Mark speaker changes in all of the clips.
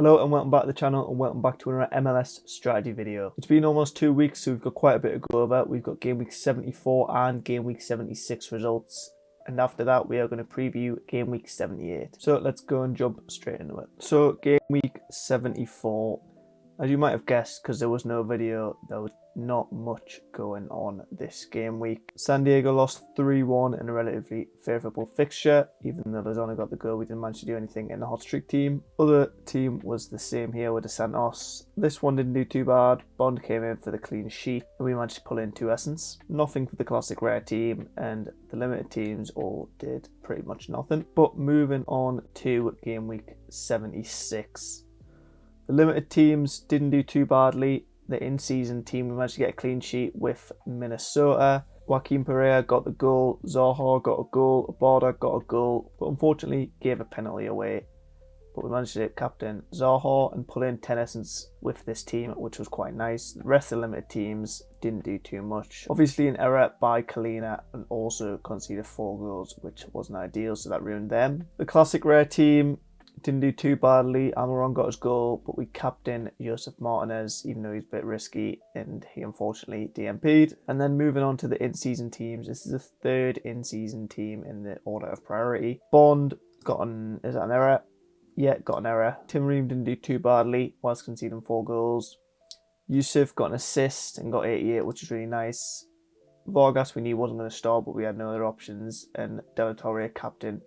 Speaker 1: Hello and welcome back to the channel and welcome back to another MLS strategy video. It's been almost 2 weeks, so we've got quite a bit to go over. We've got game week 74 and game week 76 results, and after that we are going to preview game week 78. So let's go and jump straight into it. So game week 74, as you might have guessed because there was no video, there was not much going on this game week. San Diego lost 3-1 in a relatively favourable fixture. Even though Lozano got the goal, we didn't manage to do anything in the hot streak team. Other team was the same here with the Santos. This one didn't do too bad. Bond came in for the clean sheet and we managed to pull in 2 essence. Nothing for the classic rare team, and the limited teams all did pretty much nothing. But moving on to game week 76. The limited teams didn't do too badly. The in-season team, we managed to get a clean sheet with Minnesota. Joaquin Pereira got the goal, Zaha got a goal, Abarda got a goal, but unfortunately gave a penalty away. But we managed to captain Zaha and pull in 10 essence with this team, which was quite nice. The rest of the limited teams didn't do too much. Obviously an error by Kalina and also conceded 4 goals, which wasn't ideal, so that ruined them. The classic rare team didn't do too badly. Almiron got his goal, but we captained Josef Martinez, even though he's a bit risky, and he unfortunately DMP'd. And then moving on to the in-season teams, this is the third in-season team in the order of priority. Bond got an, is that an error? Yeah, got an error. Tim Ream didn't do too badly, whilst conceding 4 goals. Yusuf got an assist and got 88, which is really nice. Vargas we knew wasn't going to start, but we had no other options, and De La Torre captain,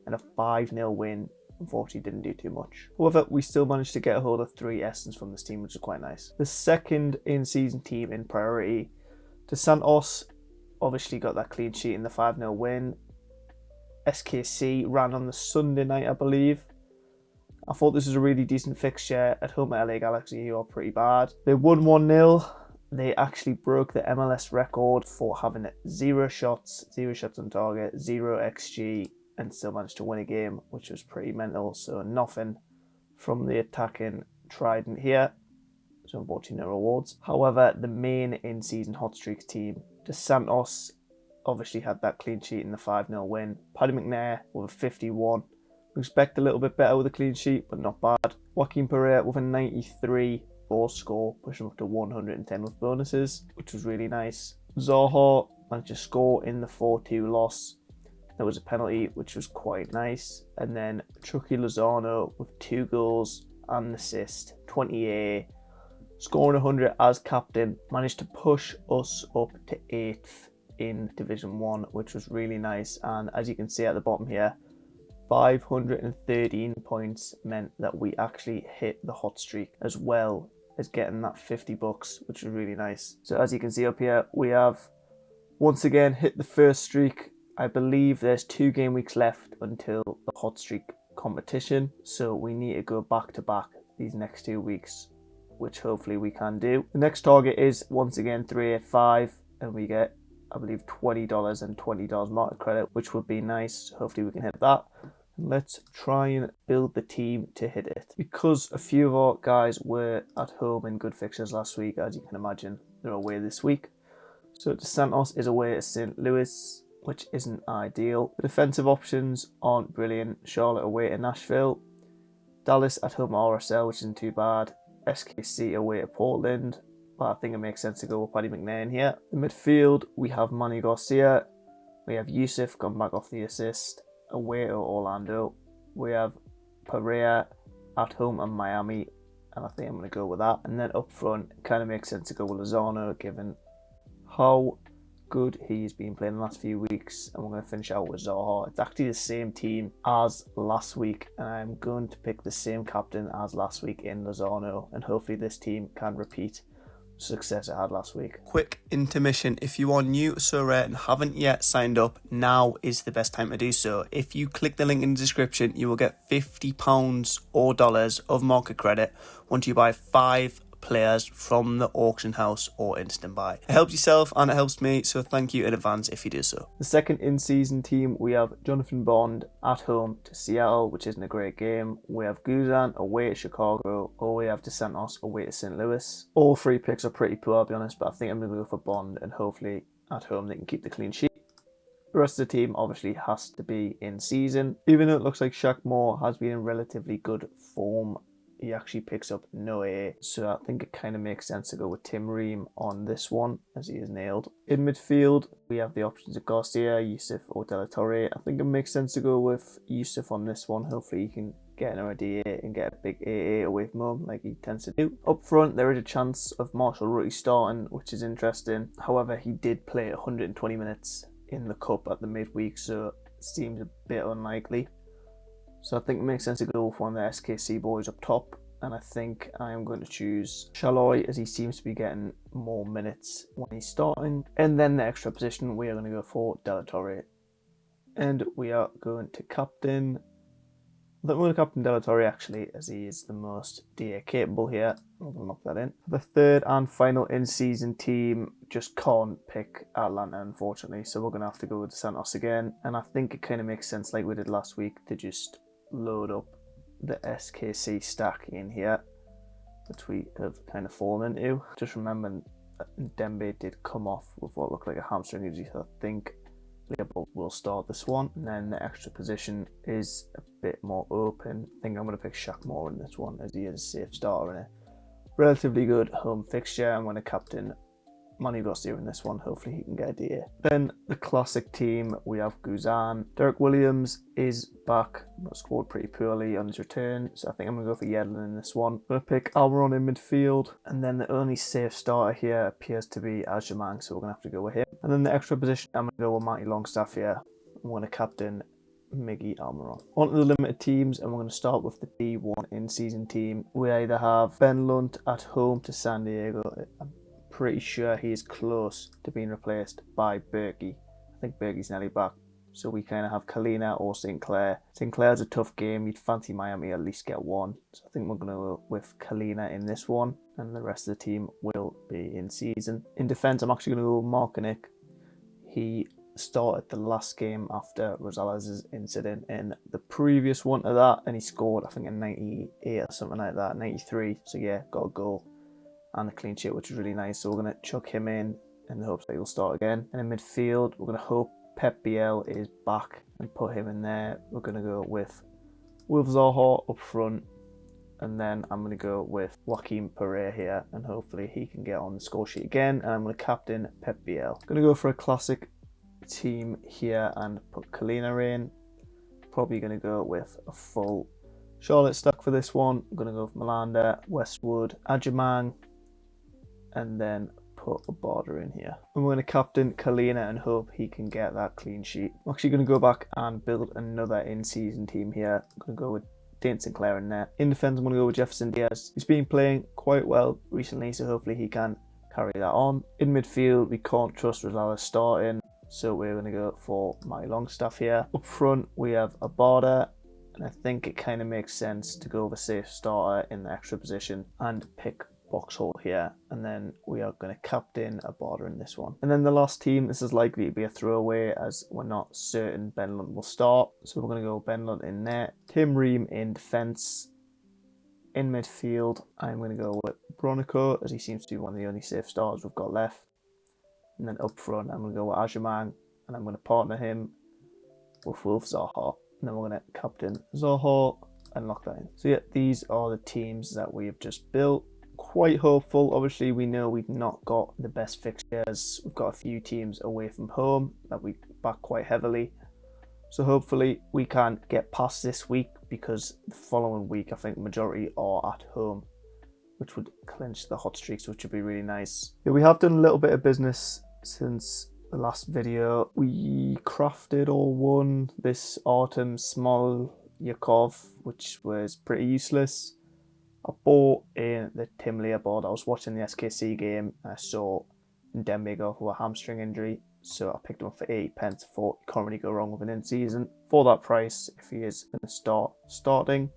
Speaker 1: and a 5-0 win. Unfortunately didn't do too much. However, we still managed to get a hold of 3 essence from this team, which is quite nice. The second in-season team in priority, De Santos obviously got that clean sheet in the 5-0 win. SKC ran on the Sunday night, I believe. I thought this was a really decent fixture at home at LA Galaxy, who are pretty bad. They won 1-0. They actually broke the MLS record for having 0 shots on target, 0 XG, and still managed to win a game, which was pretty mental. So nothing from the attacking trident here, so unfortunately no rewards. However, the main in-season hot streaks team, De Santos, obviously had that clean sheet in the 5-0 win. Paddy McNair with a 51. We expect a little bit better with a clean sheet, but not bad. Joaquin Pereira with a 93 ball score, pushing up to 110 with bonuses, which was really nice. Zaha managed to score in the 4-2 loss. There was a penalty, which was quite nice. And then Chucky Lozano with 2 goals and an assist, 28, scoring 100 as captain, managed to push us up to 8th in Division 1, which was really nice. And as you can see at the bottom here, 513 points meant that we actually hit the hot streak, as well as getting that $50, which was really nice. So as you can see up here, we have once again hit the first streak. I believe there's 2 game weeks left until the hot streak competition, so we need to go back to back these next 2 weeks, which hopefully we can do. The next target is once again 385, and we get, I believe, $20 and $20 market credit, which would be nice. Hopefully we can hit that. Let's try and build the team to hit it. Because a few of our guys were at home in good fixtures last week, as you can imagine, they're away this week. So De Santos is away at St. Louis, which isn't ideal. The defensive options aren't brilliant. Charlotte away to Nashville. Dallas at home at RSL, which isn't too bad. SKC away to Portland, but I think it makes sense to go with Paddy McNair in here. In midfield, we have Manny Garcia. We have Yusuf come back off the assist, away to Orlando. We have Pereira at home in Miami, and I think I'm going to go with that. And then up front, it kind of makes sense to go with Lozano, given how good he's been playing the last few weeks. And we're going to finish out with Zaha. It's actually the same team as last week, and I'm going to pick the same captain as last week in Lozano, and hopefully this team can repeat success it had last week. Quick intermission. If you are new to Sorare and haven't yet signed up, now is the best time to do so. If you click the link in the description, you will get £50 or dollars of market credit once you buy 5 players from the auction house or instant buy. It helps yourself and it helps me, so thank you in advance if you do so. The second in-season team, we have Jonathan Bond at home to Seattle, which isn't a great game. We have Guzan away to Chicago, or we have De Santos away to St. Louis. All 3 picks are pretty poor, I'll be honest, but I think I'm going to go for Bond, and hopefully at home they can keep the clean sheet. The rest of the team obviously has to be in season. Even though it looks like Shaq Moore has been in relatively good form he actually picks up no AA. So I think it kind of makes sense to go with Tim Ream on this one, as he is nailed. In midfield, we have the options of Garcia, Yusuf or De La Torre. I think it makes sense to go with Yusuf on this one. Hopefully he can get an idea and get a big AA away from home like he tends to do. Up front, there is a chance of Marshall Rutty starting, which is interesting. However, he did play 120 minutes in the cup at the midweek, so it seems a bit unlikely. So I think it makes sense to go for one of the SKC boys up top, and I think I am going to choose Shaloi, as he seems to be getting more minutes when he's starting. And then the extra position, we are going to go for De La Torre. And we are going to captain... I think we're going to captain De La Torre actually, as he is the most DA capable here. I'm going to lock that in. For the third and final in-season team, just can't pick Atlanta unfortunately, so we're going to have to go with Santos again. And I think it kind of makes sense, like we did last week, to just load up the SKC stack in here, which we have kind of fallen into. Just remember that Dembe did come off with what looked like a hamstring injury, so I think Leopold will start this one. And then the extra position is a bit more open. I think I'm going to pick Shaq Moore in this one, as he is a safe starter in a relatively good home fixture. I'm going to captain Manu Garcia in this one. Hopefully he can get a DA. Then the classic team, we have Guzan. Derek Williams is back, but scored pretty poorly on his return, so I think I'm going to go for Yedlin in this one. I'm going to pick Almiron in midfield, and then the only safe starter here appears to be Ajamang, so we're going to have to go with him. And then the extra position, I'm going to go with Matty Longstaff here. I'm going to captain Miggy Almiron. On to the limited teams, and we're going to start with the D1 in-season team. We either have Ben Lunt at home to San Diego. I'm pretty sure he is close to being replaced by Berkey. I think Berkey's nearly back. So we kind of have Kalina or St. Clair. St. Clair's a tough game. You'd fancy Miami at least get one. So I think we're going to go with Kalina in this one. And the rest of the team will be in season. In defence, I'm actually going to go with Markovic. He started the last game after Rosales' incident in the previous one to that. And he scored, I think, in 98 or something like that. 93. So yeah, got a goal and a clean sheet, which is really nice. So we're going to chuck him in the hopes that he'll start again. And in midfield, we're going to hope Pep Biel is back and put him in there. We're going to go with Wilf Zaha up front. And then I'm going to go with Joaquin Pereira here, and hopefully he can get on the score sheet again. And I'm going to captain Pep Biel. Going to go for a classic team here and put Kalina in. Probably going to go with a full Charlotte stack for this one. I'm going to go with Malanda, Westwood, Ajamang, and then put a border in here. I'm going to captain Kalina and hope he can get that clean sheet. I'm actually going to go back and build another in-season team here. I'm going to go with Dane Sinclair in there. In defence, I'm going to go with Jefferson Diaz. He's been playing quite well recently, so hopefully he can carry that on. In midfield, we can't trust Rosales starting, so we're going to go for my Longstaff here. Up front, we have Abada, and I think it kind of makes sense to go with a safe starter in the extra position and pick Boxhall here, and then we are going to captain a border in this one. And then the last team, this is likely to be a throwaway as we're not certain Ben Lunt will start, so we're going to go Ben Lunt in there. Tim Ream in defence. In midfield, I'm going to go with Bronico, as he seems to be one of the only safe starters we've got left. And then up front, I'm going to go with Ajamang, and I'm going to partner him with Wilf Zaha. And then we're going to captain Zaha and lock that in. So yeah, these are the teams that we have just built. Quite hopeful. Obviously, we know we've not got the best fixtures. We've got a few teams away from home that we back quite heavily. So hopefully we can get past this week, because the following week I think the majority are at home, which would clinch the hot streaks, which would be really nice. Yeah, we have done a little bit of business since the last video. We crafted or won this Artem Smolyakov, which was pretty useless. I bought in the Tim Leopold. I was watching the SKC game and I saw Dembe go for a hamstring injury, so I picked him up for 80 pence. I thought you can't really go wrong with an in-season for that price if he is going to start starting.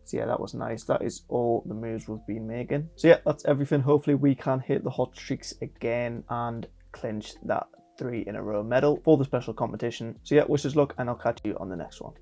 Speaker 1: So yeah, that was nice. That is all the moves we've been making. So yeah, that's everything. Hopefully we can hit the hot streaks again and clinch that 3 in a row medal for the special competition. So yeah, wish us luck, and I'll catch you on the next one.